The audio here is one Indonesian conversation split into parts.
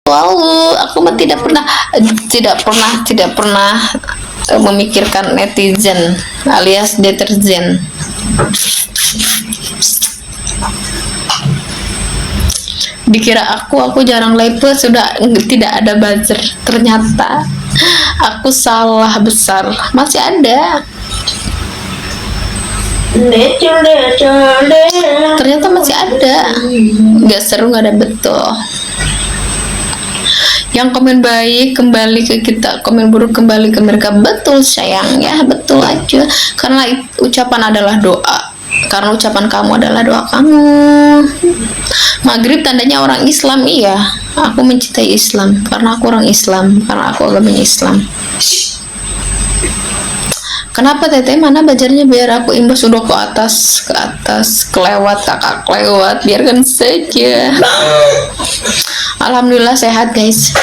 Wow, aku mah tidak pernah memikirkan netizen alias deterjen. Dikira aku jarang live, sudah tidak ada buzzer. Ternyata aku salah besar. Masih ada. Ternyata masih ada. Nggak seru, nggak ada betul. Yang komen baik kembali ke kita, komen buruk kembali ke mereka. Betul sayang, ya betul aja. Karena ucapan adalah doa. Karena ucapan kamu adalah doa kamu. Maghrib tandanya orang Islam, iya. Aku mencintai Islam karena aku orang Islam, karena aku agamanya Islam. Kenapa teteh, mana belajarnya? Biar aku imbas udah ke atas, kelewat, kakak kelewat, biarkan saja. Alhamdulillah sehat guys.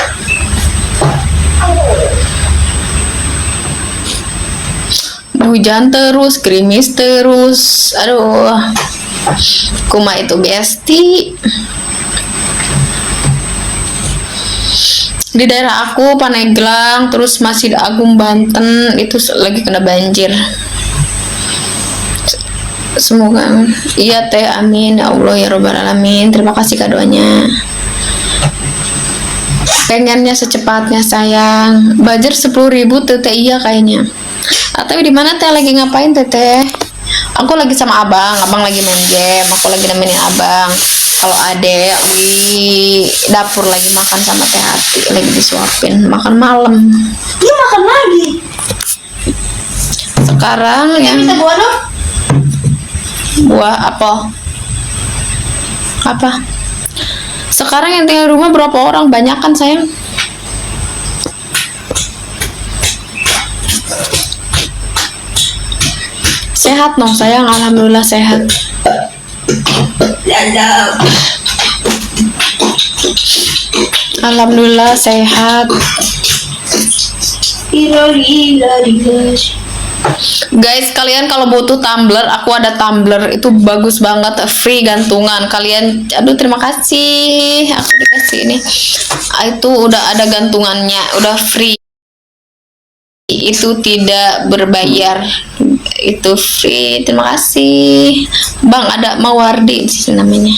Hujan terus, gerimis terus, aduh. Kuma itu besti. Di daerah aku Paneglang, terus Masjid Agung Banten itu lagi kena banjir. Semoga iya teh, amin ya Allah ya robbal alamin. Terima kasih kadonya. Pengennya secepatnya sayang. Budget 10.000 teteh, iya kayaknya. Atau di mana teh, lagi ngapain teteh? Aku lagi sama abang lagi main game, aku lagi nemenin abang. Kalau adek di dapur lagi makan sama teh hati, lagi disuapin makan malam. Ini makan lagi. Sekarang yang Kita buah dong. buah apel. Apa? Sekarang yang tinggal di rumah berapa orang? Banyak kan sayang? Sehat dong sayang, alhamdulillah sehat. Alhamdulillah sehat. Guys, kalian kalau butuh tumbler, aku ada tumbler itu bagus banget, free gantungan. Kalian, aduh terima kasih, aku dikasih ini. Itu udah ada gantungannya, udah free. Itu tidak berbayar, itu free. Terima kasih bang. Ada Mawardi sih namanya.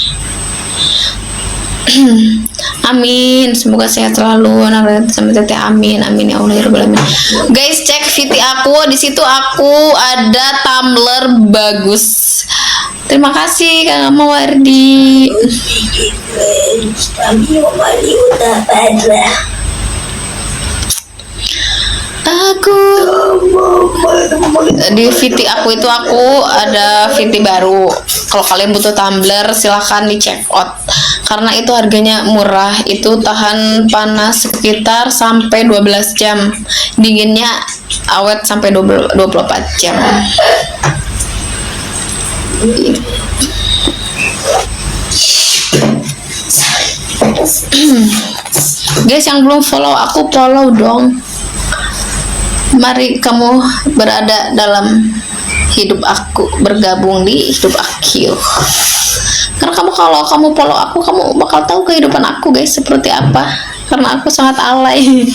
Amin, semoga sehat selalu sama teteh, amin amin ya Allah ya rabbal alamin. Guys, cek VT aku, di situ aku ada tumbler bagus. Terima kasih Kang Mawardi. Aku di VT aku itu aku ada VT baru. Kalau kalian butuh tumbler silahkan di check out karena itu harganya murah, itu tahan panas sekitar sampai 12 jam, dinginnya awet sampai 24 jam. Guys, yang belum follow aku, follow dong. Mari kamu berada dalam hidup aku, bergabung di hidup aku. Karena kalau kamu follow aku, kamu bakal tahu kehidupan aku guys seperti apa. Karena aku sangat alay.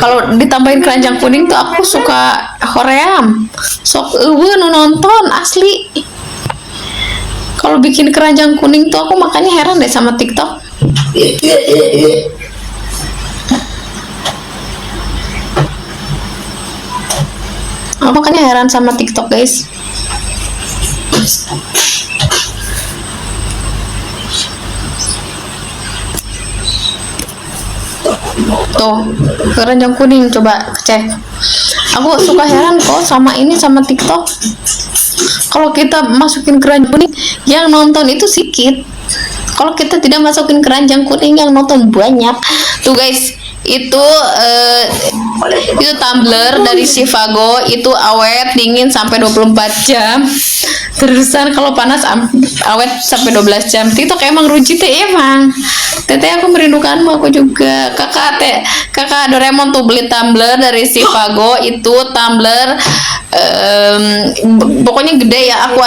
Kalau ditambahin keranjang kuning tuh aku suka hoream. Sok nu nonton asli. Kalau bikin keranjang kuning tuh aku makanya heran deh sama TikTok. Aku makanya heran sama TikTok guys. Tuh keranjang kuning, coba cek. Aku suka heran kok sama ini, sama TikTok. Kalau kita masukin keranjang kuning, yang nonton itu sedikit. Kalau kita tidak masukin keranjang kuning, yang nonton banyak. Tuh guys, Itu tumbler dari Chivago itu awet dingin sampai 24 jam. Terusan kalau panas awet sampai 12 jam. TikTok emang ruji teh emang. Teteh aku merindukanmu, aku juga. Kakak Doraemon tuh beli tumbler dari Chivago itu tumbler pokoknya gede ya. Aku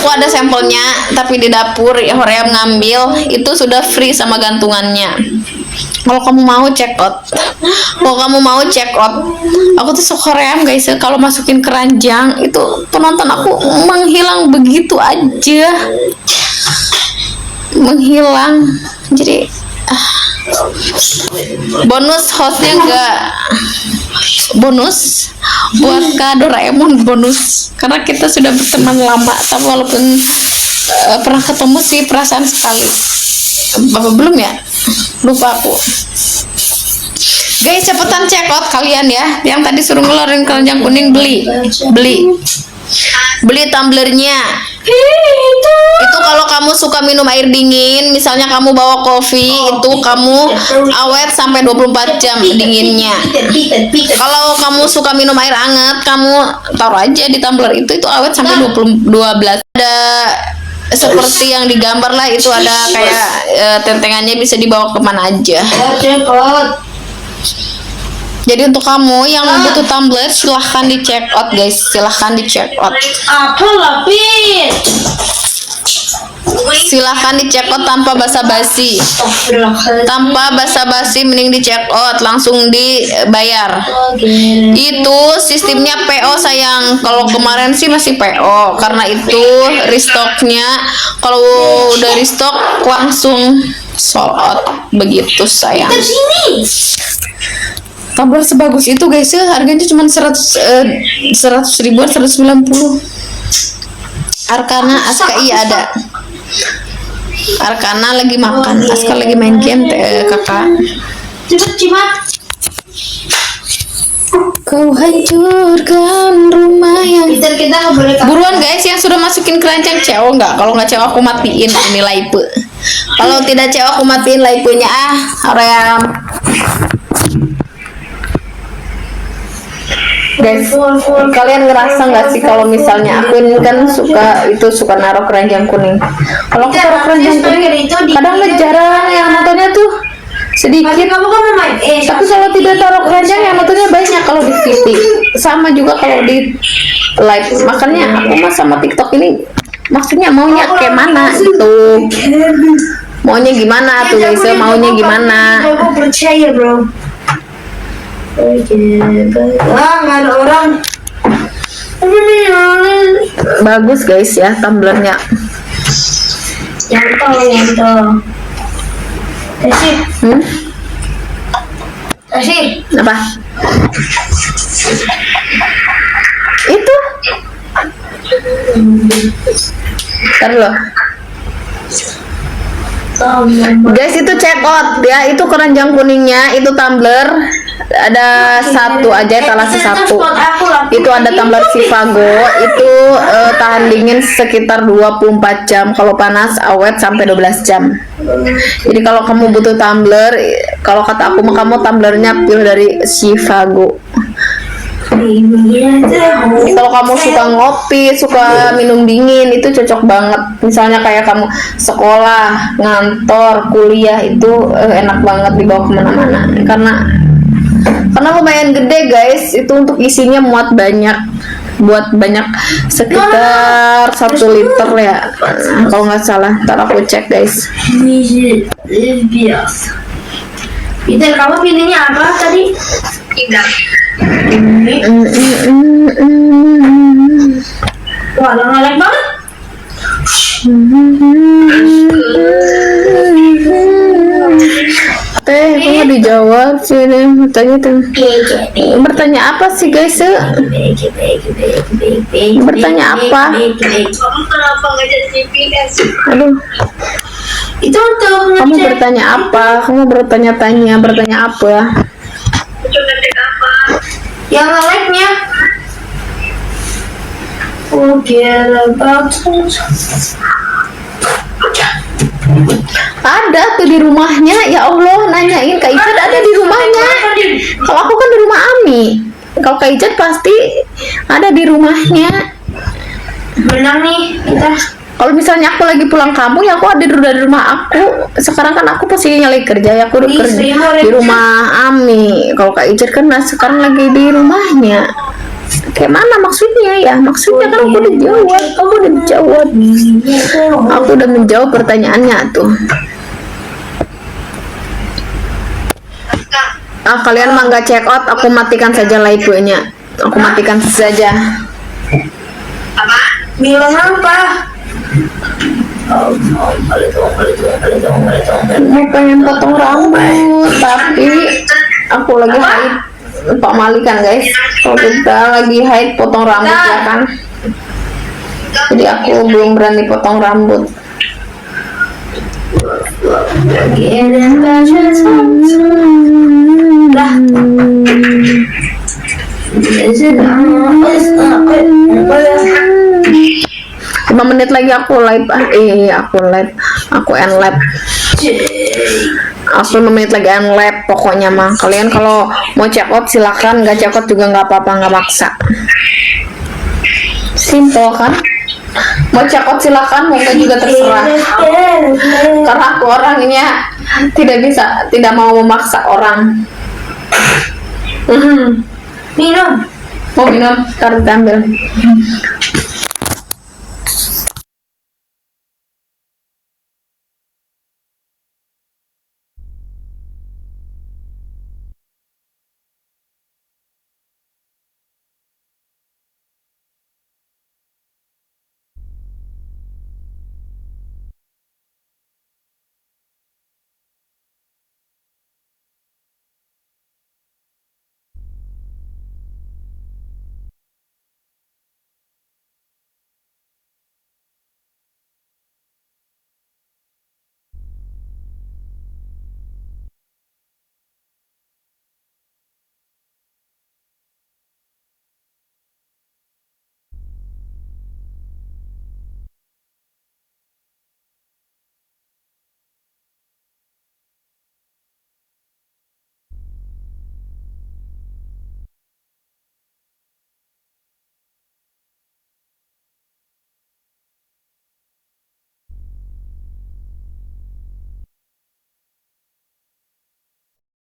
ada sampelnya tapi di dapur Hoream ngambil itu sudah free sama gantungannya. Kalau kamu mau check out, aku tuh suka Hoream guys. Kalau masukin keranjang itu penonton aku menghilang begitu aja, menghilang. Jadi bonus hostnya enggak bonus buat Kak Doraemon, bonus karena kita sudah berteman lama. Tapi walaupun pernah ketemu sih perasaan sekali. Bapak belum ya? Lupa aku. Guys, cepetan check out kalian ya. Yang tadi suruh ngeluarin keranjang kuning, beli tumblernya. Itu kalau kamu suka minum air dingin, misalnya kamu bawa kopi, itu kamu awet sampai 24 jam dinginnya. Kalau kamu suka minum air hangat, kamu taruh aja di tumbler itu awet sampai 12. Ada seperti yang digambar lah, itu ada kayak tentengannya, bisa dibawa kemana aja. Jadi untuk kamu yang butuh tumbler, silahkan di check out guys, silahkan di check out. Silahkan di check out tanpa basa-basi. Mending di check out, langsung dibayar. Itu sistemnya PO sayang. Kalau kemarin sih masih PO, karena itu restocknya kalau udah restock langsung sold out begitu sayang. Tumbler sebagus itu guys ya, harganya cuma 100 ribuan, 190. Arkana, Aska iya ada. Arkana lagi makan, Aska lagi main game kakak. Kau hancurkan rumah yang buruan guys, yang sudah masukin keranjang cewek nggak? Kalau nggak cewek aku matiin ini live. Kalau tidak cewek aku matiin live-nya Hoream. Guys, kalian ngerasa nggak sih kalau misalnya aku ini kan suka naruh keranjang kuning. Kalau aku taruh keranjang kuning, kadang jarang yang nontonnya tuh sedikit. Tapi kalau tidak taruh keranjang yang nontonnya banyak kalau di TV. Sama juga kalau di live. Makanya aku mah sama TikTok ini, maksudnya maunya kayak mana gitu. Maunya gimana tuh guys? Maunya gimana? Aku percaya bro. Nggak ada orang. Bagus guys ya tumblernya. Nyantol. Kasih. Apa? Itu. Ntar loh. Guys, itu check out ya, itu keranjang kuningnya, itu tumbler ada satu aja, etalase satu. Itu ada tumbler Chivago, itu tahan dingin sekitar 24 jam, kalau panas awet sampai 12 jam. Jadi kalau kamu butuh tumbler, kalau kata aku mah kamu tumblernya pilih dari Chivago. Kalau kamu suka ngopi, suka minum dingin, itu cocok banget. Misalnya kayak kamu sekolah, ngantor, kuliah, itu enak banget dibawa kemana-mana. Karena lumayan gede guys, itu untuk isinya muat banyak, buat banyak sekitar 1 liter ya, kalau nggak salah. Ntar aku cek guys. Peter, kamu pilihnya apa tadi? Tidak. Wah, ngelek banget. Teh, kok nggak dijawab sih? Bertanya apa sih guys? Bertanya apa? Kamu kenapa nggak jadi GPS? Aduh. Itu untuk Kamu bertanya apa? Kamu bertanya-tanya apa? Itu ngecek apa? Yang ngeleknya. Forget about it. Ada tuh di rumahnya. Ya Allah, nanyain Kak Icat ada di rumahnya. Kalau aku kan di rumah Ami. Kalau Kak Icat pasti ada di rumahnya. Benar nih kita. Kalau misalnya aku lagi pulang kampung ya aku ada di rumah aku. Sekarang kan aku posisinya lagi kerja ya, aku kerja di rumah Ami. Kalau Kak Icat kan sekarang lagi di rumahnya. Kayak mana maksudnya ya? Maksudnya kan aku udah jawab, kamu udah jawab. Aku udah menjawab pertanyaannya tuh. Kalian mah nggak check out, aku matikan saja live-nya. Aku matikan saja. Apa? Bilang apa? Mau pengen potong rambut, tapi aku lagi haid. Pak Mali kan guys, kalau kita lagi haid potong rambut ya kan. Jadi aku belum berani potong rambut. Lah. 5 menit lagi aku live. Aku end live. Aku 5 menit lagi end live. Pokoknya mah kalian kalau mau check out silakan, nggak check out juga nggak apa-apa, nggak maksa. Simple kan? Mau check out silakan, mau nggak juga terserah. Karena aku orangnya tidak mau memaksa orang. Minum. Mau minum? Taruh ambil.